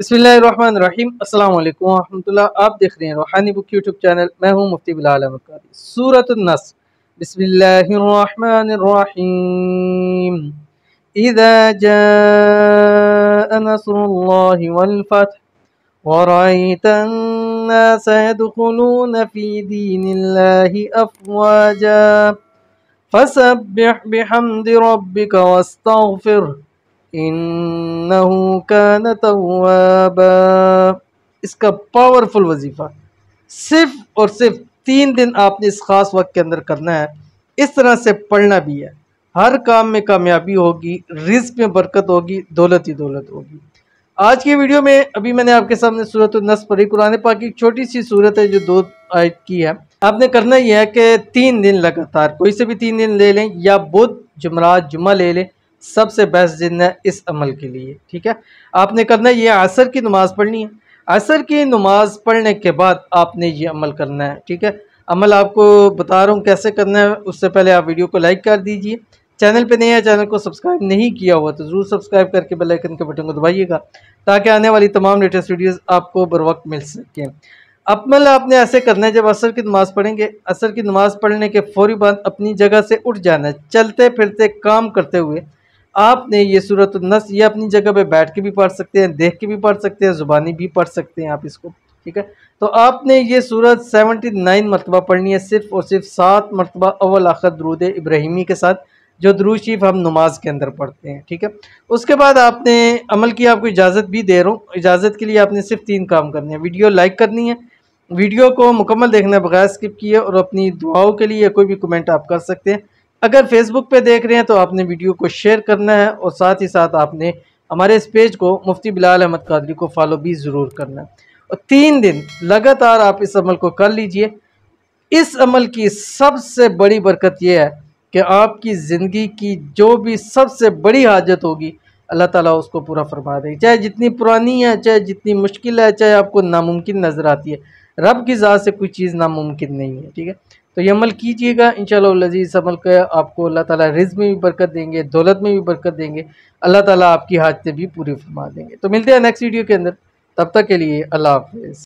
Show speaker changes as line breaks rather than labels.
बिस्मिल्लाहिर्रहमानिर्रहीम अस्सलाम वालेकुम वरहमतुल्लाह। आप देख रहे हैं रूहानी बुक यूट्यूब चैनल। मैं हूं मुफ्ती बिलाल अहमद क़ारी। सूरतुन नस्र। बिस्मिल्लाहिर्रहमानिर्रहीम। इज़ा जाअ नस्रुल्लाहि वल फथ व रअयतन नास यदखुलून फी दीनिल्लाहि अफ़वाजा फसब्बिह बिहम्दि रब्बिका वस्तगफिर इन्नहु कान तव्वाबा। इसका पावरफुल वजीफा सिर्फ और सिर्फ 3 दिन आपने इस खास वक्त के अंदर करना है। इस तरह से पढ़ना भी है। हर काम में कामयाबी होगी, रिज़्क में बरकत होगी, दौलत ही दौलत होगी। आज की वीडियो में अभी मैंने आपके सामने सूरत नस्र पढ़ी। कुरान पाक की छोटी सी सूरत है जो 2 आयत की है। आपने करना यह है कि 3 दिन लगातार कोई से भी 3 दिन ले लें या बुध जुमरात जुम्मा ले लें। सबसे बेस्ट दिन है इस अमल के लिए। ठीक है, आपने करना ये असर की नमाज़ पढ़नी है। असर की नमाज पढ़ने के बाद आपने ये अमल करना है। ठीक है, अमल आपको बता रहा हूँ कैसे करना है। उससे पहले आप वीडियो को लाइक कर दीजिए। चैनल पे नए हैं, चैनल को सब्सक्राइब नहीं किया हुआ तो ज़रूर सब्सक्राइब करके बेल आइकन के बटन को दबाइएगा ताकि आने वाली तमाम लेटेस्ट वीडियोस आपको बर वक्त मिल सकें। अमल आपने ऐसे करना है, जब असर की नमाज़ पढ़ेंगे, असर की नमाज़ पढ़ने के फ़ौरी बाद अपनी जगह से उठ जाना है। चलते फिरते काम करते हुए आपने ये सूरत नस्र ये अपनी जगह पे बैठ के भी पढ़ सकते हैं, देख के भी पढ़ सकते हैं, ज़ुबानी भी पढ़ सकते हैं आप इसको। ठीक है, तो आपने ये सूरत 79 मरतबा पढ़नी है, सिर्फ और सिर्फ 7 मरतबा अव्वल आखिर दुरूद इब्राहिमी के साथ, जो दुरूद शरीफ हम नमाज के अंदर पढ़ते हैं। ठीक है, उसके बाद आपने अमल की आपको इजाज़त भी दे रहा हूँ। इजाज़त के लिए आपने सिर्फ 3 काम करने हैं। वीडियो लाइक करनी है, वीडियो को मुकम्मल देखना है बगैर स्किप किए, और अपनी दुआओं के लिए कोई भी कमेंट आप कर सकते हैं। अगर फेसबुक पे देख रहे हैं तो आपने वीडियो को शेयर करना है, और साथ ही साथ आपने हमारे इस पेज को मुफ्ती बिलाल अहमद कादरी को फॉलो भी ज़रूर करना है। और 3 दिन लगातार आप इस अमल को कर लीजिए। इस अमल की सबसे बड़ी बरकत यह है कि आपकी ज़िंदगी की जो भी सबसे बड़ी हाजत होगी अल्लाह ताला उसको पूरा फरमा देगी। चाहे जितनी पुरानी है, चाहे जितनी मुश्किल है, चाहे आपको नामुमकिन नज़र आती है, रब की ज़ात से कोई चीज़ नामुमकिन नहीं है। ठीक है, तो ये अमल कीजिएगा इंशाअल्लाह अज़ीज़। अमल का आपको अल्लाह ताला रिज़्क़ में भी बरकत देंगे, दौलत में भी बरकत देंगे। अल्लाह ताला आपकी हाजतें भी पूरी फरमा देंगे। तो मिलते हैं नेक्स्ट वीडियो के अंदर, तब तक के लिए अल्लाह हाफ़िज़।